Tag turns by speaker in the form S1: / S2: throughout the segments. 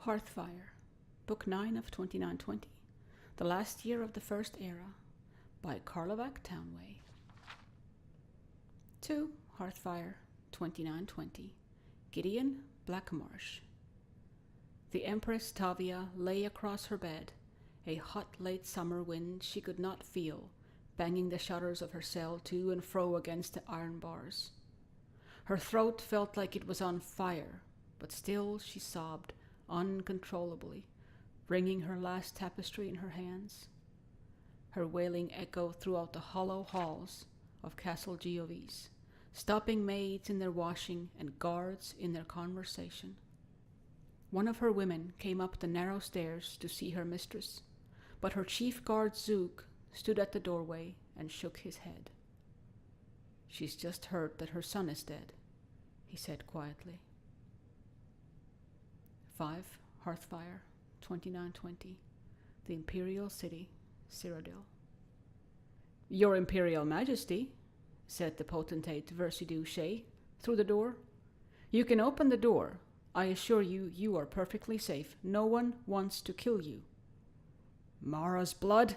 S1: Hearthfire, Book 9 of 2920, The Last Year of the First Era, by Carlovac, Townway. 2. Hearthfire, 2920, Gideon Blackmarsh. The Empress Tavia lay across her bed, a hot late summer wind she could not feel, banging the shutters of her cell to and fro against the iron bars. Her throat felt like it was on fire, but still she sobbed uncontrollably, wringing her last tapestry in her hands. Her wailing echoed throughout the hollow halls of Castle Giovis, stopping maids in their washing and guards in their conversation. One of her women came up the narrow stairs to see her mistress, but her chief guard Zook stood at the doorway and shook his head. "She's just heard that her son is dead," he said quietly. 5. Hearthfire, 2920, The Imperial City, Cyrodiil. "Your Imperial Majesty," said the potentate Versidu Shay through the door. "You can open the door. I assure you, you are perfectly safe. No one wants to kill you." "Mara's blood,"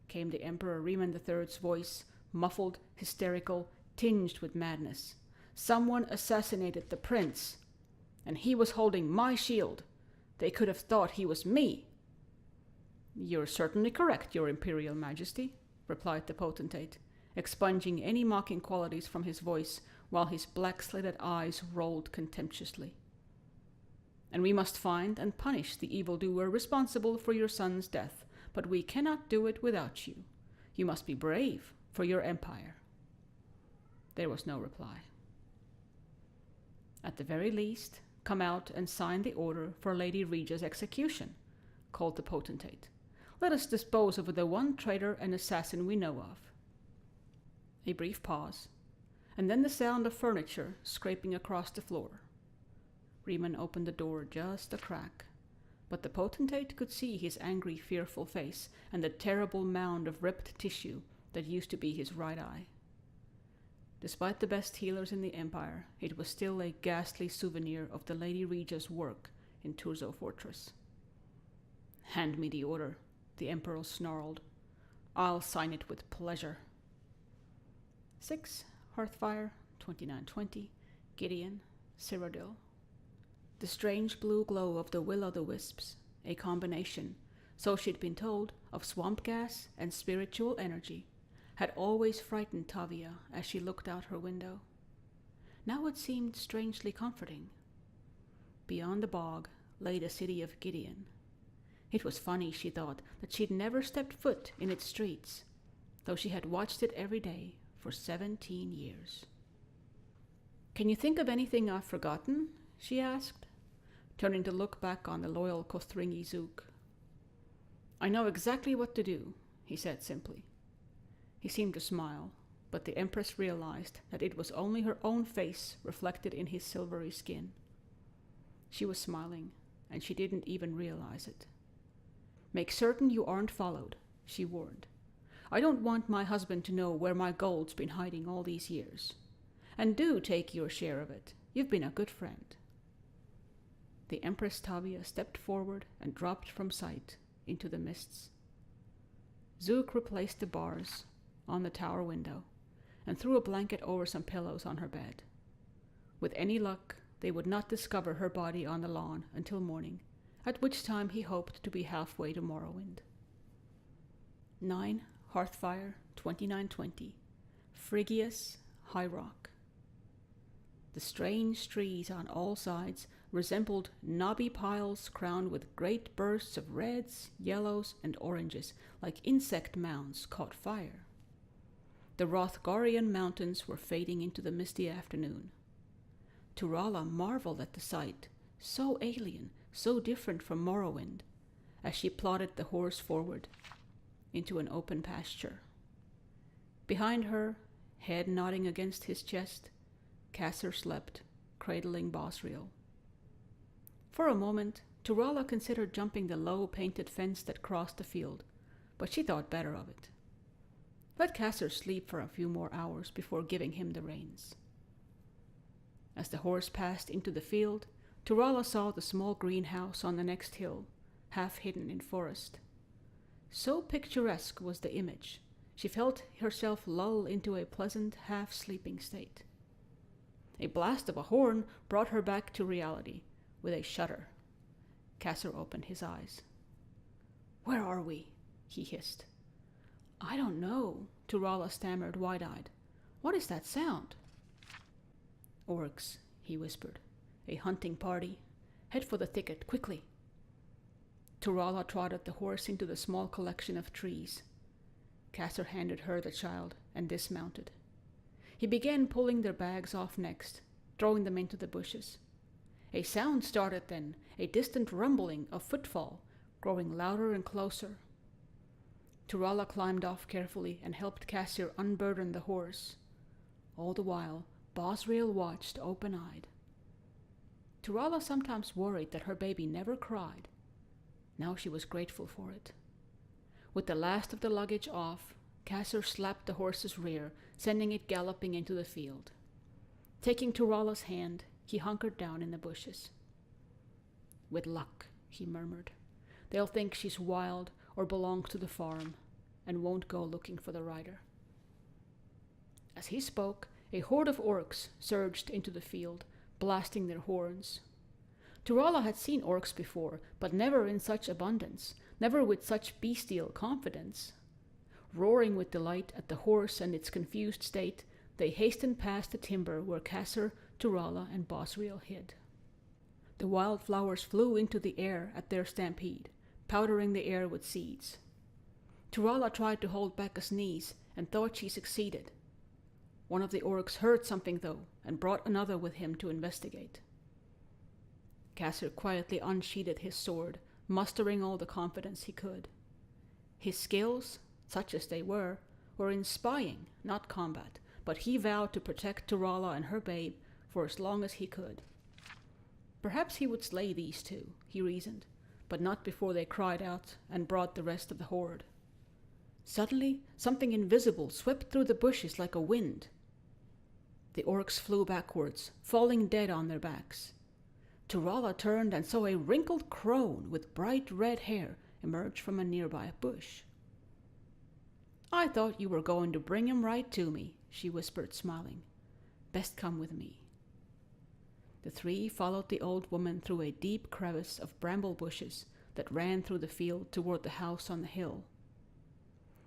S1: came the Emperor Riemann III's voice, muffled, hysterical, tinged with madness. "Someone assassinated the prince, and he was holding my shield. They could have thought he was me." "You're certainly correct, Your Imperial Majesty," replied the potentate, expunging any mocking qualities from his voice, while his black-slitted eyes rolled contemptuously. "And we must find and punish the evildoer responsible for your son's death, but we cannot do it without you. You must be brave for your empire." There was no reply. "At the very least, come out and sign the order for Lady Regia's execution," called the potentate. "Let us dispose of the one traitor and assassin we know of." A brief pause, and then the sound of furniture scraping across the floor. Riemann opened the door just a crack, but the potentate could see his angry, fearful face and the terrible mound of ripped tissue that used to be his right eye. Despite the best healers in the Empire, it was still a ghastly souvenir of the Lady Regia's work in Turzo Fortress. "Hand me the order," the Emperor snarled. "I'll sign it with pleasure." 6. Hearthfire, 2920, Gideon, Cyrodiil. The strange blue glow of the will-o'-the-wisps, a combination, so she'd been told, of swamp gas and spiritual energy, had always frightened Tavia as she looked out her window. Now it seemed strangely comforting. Beyond the bog lay the city of Gideon. It was funny, she thought, that she'd never stepped foot in its streets, though she had watched it every day for 17 years. "Can you think of anything I've forgotten?" she asked, turning to look back on the loyal Kothringi Zook. "I know exactly what to do," he said simply. He seemed to smile, but the Empress realized that it was only her own face reflected in his silvery skin. She was smiling, and she didn't even realize it. "Make certain you aren't followed," she warned. "I don't want my husband to know where my gold's been hiding all these years. And do take your share of it. You've been a good friend." The Empress Tavia stepped forward and dropped from sight into the mists. Zook replaced the bars on the tower window and threw a blanket over some pillows on her bed. With any luck, they would not discover her body on the lawn until morning, at which time he hoped to be halfway to Morrowind. 9. Hearthfire, 2920, Phrygias, High Rock. The strange trees on all sides resembled knobby piles crowned with great bursts of reds, yellows, and oranges, like insect mounds caught fire. The Rothgarian mountains were fading into the misty afternoon. Turala marveled at the sight, so alien, so different from Morrowind, as she plodded the horse forward into an open pasture. Behind her, head nodding against his chest, Kassar slept, cradling Bosriel. For a moment, Turala considered jumping the low painted fence that crossed the field, but she thought better of it. Let Kassar sleep for a few more hours before giving him the reins. As the horse passed into the field, Turala saw the small greenhouse on the next hill, half hidden in forest. So picturesque was the image, she felt herself lull into a pleasant, half-sleeping state. A blast of a horn brought her back to reality, with a shudder. Kassar opened his eyes. "Where are we?" he hissed. "I don't know," Turala stammered, wide-eyed. "What is that sound?" "Orcs," he whispered. "A hunting party. Head for the thicket, quickly." Turala trotted the horse into the small collection of trees. Kassar handed her the child and dismounted. He began pulling their bags off next, throwing them into the bushes. A sound started then, a distant rumbling of footfall, growing louder and closer. Turala climbed off carefully and helped Kassar unburden the horse. All the while, Bosriel watched open-eyed. Turala sometimes worried that her baby never cried. Now she was grateful for it. With the last of the luggage off, Kassar slapped the horse's rear, sending it galloping into the field. Taking Turala's hand, he hunkered down in the bushes. "With luck," he murmured, "they'll think she's wild or belongs to the farm, and won't go looking for the rider." As he spoke, a horde of orcs surged into the field, blasting their horns. Turala had seen orcs before, but never in such abundance, never with such bestial confidence. Roaring with delight at the horse and its confused state, they hastened past the timber where Kassar, Turala, and Bosriel hid. The wildflowers flew into the air at their stampede, powdering the air with seeds. Turala tried to hold back a sneeze and thought she succeeded. One of the orcs heard something, though, and brought another with him to investigate. Kassar quietly unsheathed his sword, mustering all the confidence he could. His skills, such as they were in spying, not combat, but he vowed to protect Turala and her babe for as long as he could. Perhaps he would slay these two, he reasoned, but not before they cried out and brought the rest of the horde. Suddenly, something invisible swept through the bushes like a wind. The orcs flew backwards, falling dead on their backs. Turala turned and saw a wrinkled crone with bright red hair emerge from a nearby bush. "I thought you were going to bring him right to me," she whispered, smiling. "Best come with me." The three followed the old woman through a deep crevice of bramble bushes that ran through the field toward the house on the hill.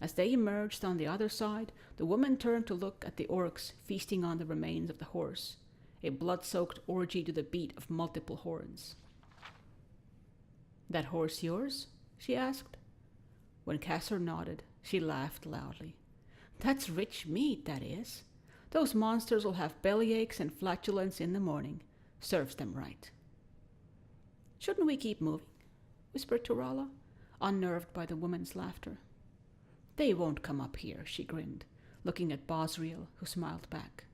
S1: As they emerged on the other side, the woman turned to look at the orcs feasting on the remains of the horse, a blood-soaked orgy to the beat of multiple horns. "That horse yours?" she asked. When Kassar nodded, she laughed loudly. "That's rich meat, that is. Those monsters will have bellyaches and flatulence in the morning. Serves them right." "Shouldn't we keep moving?" whispered Turala, unnerved by the woman's laughter. "They won't come up here," she grinned, looking at Bosriel, who smiled back.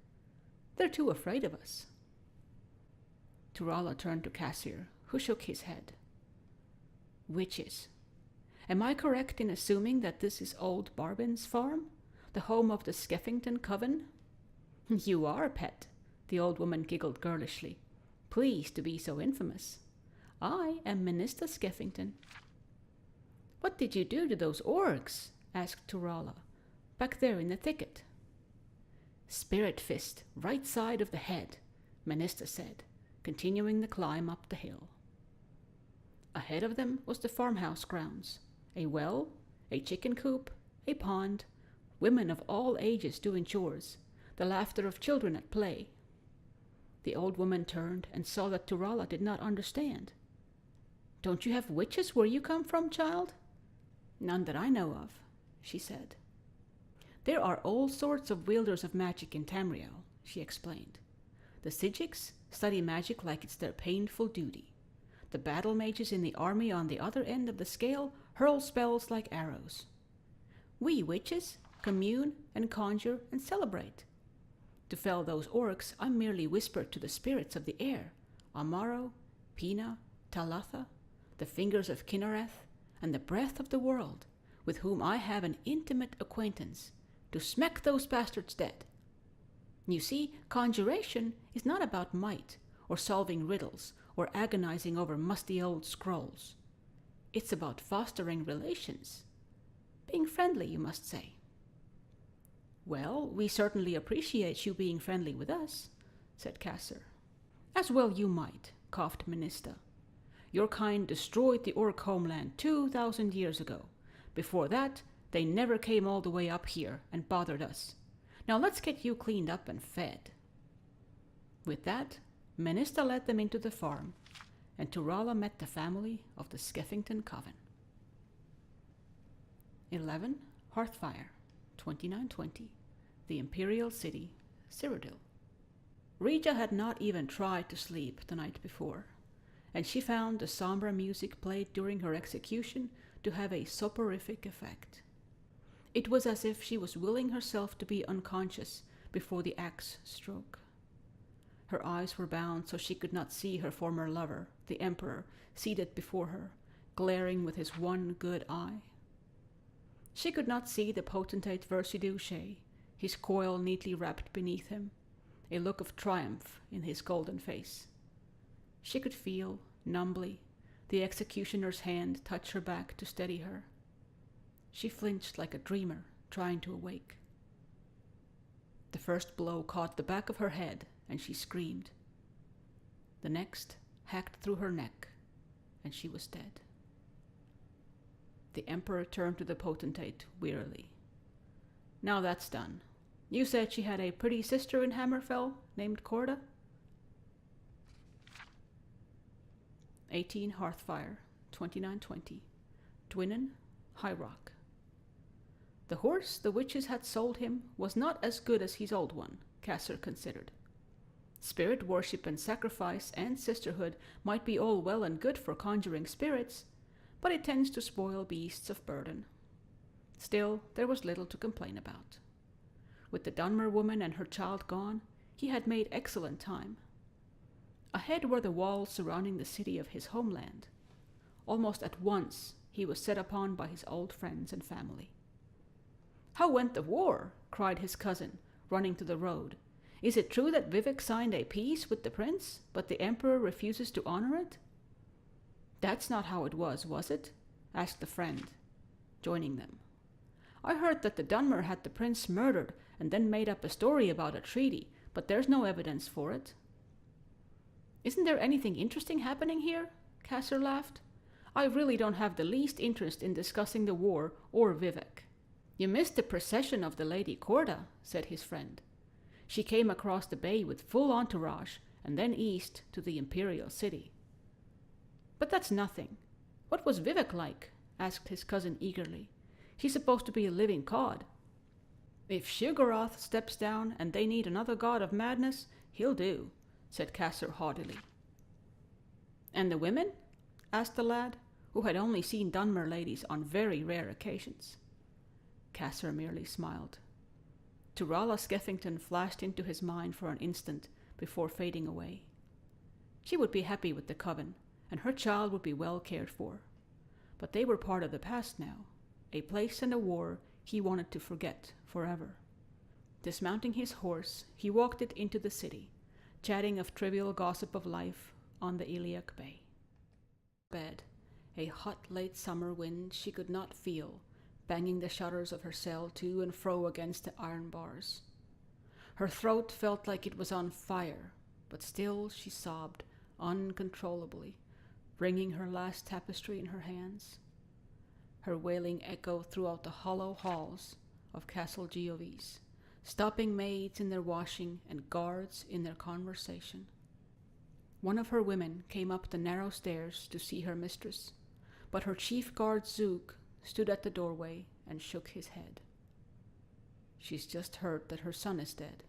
S1: "They're too afraid of us." Turala turned to Kassar, who shook his head. "Witches. Am I correct in assuming that this is old Barbin's farm, the home of the Skeffington coven?" "You are, pet," the old woman giggled girlishly. "Pleased to be so infamous. I am Minister Skeffington." "What did you do to those orcs?" asked Turala. "Back there in the thicket." "Spirit fist, right side of the head," Minister said, continuing the climb up the hill. Ahead of them was the farmhouse grounds, a well, a chicken coop, a pond, women of all ages doing chores, the laughter of children at play. The old woman turned and saw that Turala did not understand. "Don't you have witches where you come from, child?" "None that I know of," she said. "There are all sorts of wielders of magic in Tamriel," she explained. "The Psijics study magic like it's their painful duty. The battle mages in the army on the other end of the scale hurl spells like arrows. We witches commune and conjure and celebrate. To fell those orcs, I merely whispered to the spirits of the air, Amaro, Pina, Talatha, the fingers of Kinnereth, and the breath of the world, with whom I have an intimate acquaintance, to smack those bastards dead. You see, conjuration is not about might, or solving riddles, or agonizing over musty old scrolls. It's about fostering relations. Being friendly, you must say. Well, we certainly appreciate you being friendly with us, said Kassar. As well you might, coughed Minista. Your kind destroyed the Orc homeland 2,000 years ago. Before that, they never came all the way up here and bothered us. Now let's get you cleaned up and fed. With that, Minista led them into the farm, and Turala met the family of the Skeffington Coven. 11. Hearthfire, 2920. The Imperial City, Cyrodiil. Rija had not even tried to sleep the night before, and she found the somber music played during her execution to have a soporific effect. It was as if she was willing herself to be unconscious before the axe stroke. Her eyes were bound so she could not see her former lover, the Emperor, seated before her, glaring with his one good eye. She could not see the potentate Versidouche, his coil neatly wrapped beneath him, a look of triumph in his golden face. She could feel, numbly, the executioner's hand touch her back to steady her. She flinched like a dreamer trying to awake. The first blow caught the back of her head, and she screamed. The next hacked through her neck, and she was dead. The Emperor turned to the potentate wearily. Now that's done. You said she had a pretty sister in Hammerfell named Corda? 18 Hearthfire, 2920. Dwinnen, High Rock. The horse the witches had sold him was not as good as his old one, Kassar considered. Spirit worship and sacrifice and sisterhood might be all well and good for conjuring spirits, but it tends to spoil beasts of burden. Still, there was little to complain about. With the Dunmer woman and her child gone, he had made excellent time. Ahead were the walls surrounding the city of his homeland. Almost at once, he was set upon by his old friends and family. "How went the war?" cried his cousin, running to the road. "Is it true that Vivek signed a peace with the prince, but the emperor refuses to honor it?" "That's not how it was it?" asked the friend, joining them. "I heard that the Dunmer had the prince murdered and then made up a story about a treaty, but there's no evidence for it." "Isn't there anything interesting happening here?" Kassar laughed. "I really don't have the least interest in discussing the war or Vivek." "You missed the procession of the Lady Corda," said his friend. "She came across the bay with full entourage and then east to the Imperial City." "But that's nothing. What was Vivek like?" asked his cousin eagerly. "He's supposed to be a living cod." "If Shugarath steps down and they need another god of madness, he'll do," said Kassar haughtily. "And the women?" asked the lad, who had only seen Dunmer ladies on very rare occasions. Kassar merely smiled. Turala Skeffington flashed into his mind for an instant before fading away. She would be happy with the coven, and her child would be well cared for. But they were part of the past now, a place and a war he wanted to forget forever. Dismounting his horse, he walked it into the city, chatting of trivial gossip of life on the Iliac Bay. Bed, a hot late summer wind she could not feel, banging the shutters of her cell to and fro against the iron bars. Her throat felt like it was on fire, but still she sobbed uncontrollably, wringing her last tapestry in her hands. Her wailing echoed throughout the hollow halls of Castle Geovis, stopping maids in their washing and guards in their conversation. One of her women came up the narrow stairs to see her mistress, but her chief guard Zook stood at the doorway and shook his head. "She's just heard that her son is dead,"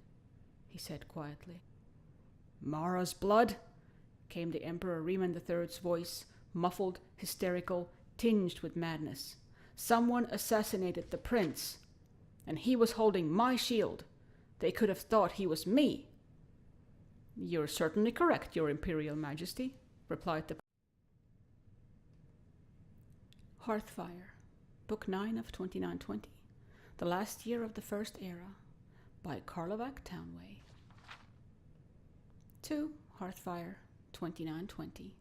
S1: he said quietly. "Mara's blood?" came the Emperor Riemann III's voice, muffled, hysterical, tinged with madness. "Someone assassinated the prince, and he was holding my shield. They could have thought he was me." "You're certainly correct, Your Imperial Majesty," replied the Hearthfire, Book 9 of 2920, The Last Year of the First Era, by Carlovac Townway. 2 Hearthfire, 2920.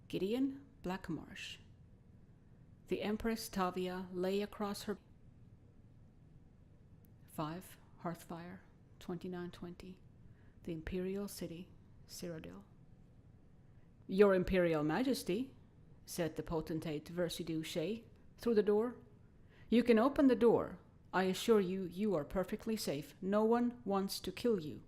S1: Gideon Blackmarsh. The Empress Tavia lay across her. 5. Hearthfire, 2920. The Imperial City, Cyrodiil. Your Imperial Majesty, said the potentate Versidue Shay through the door. You can open the door. I assure you, you are perfectly safe. No one wants to kill you.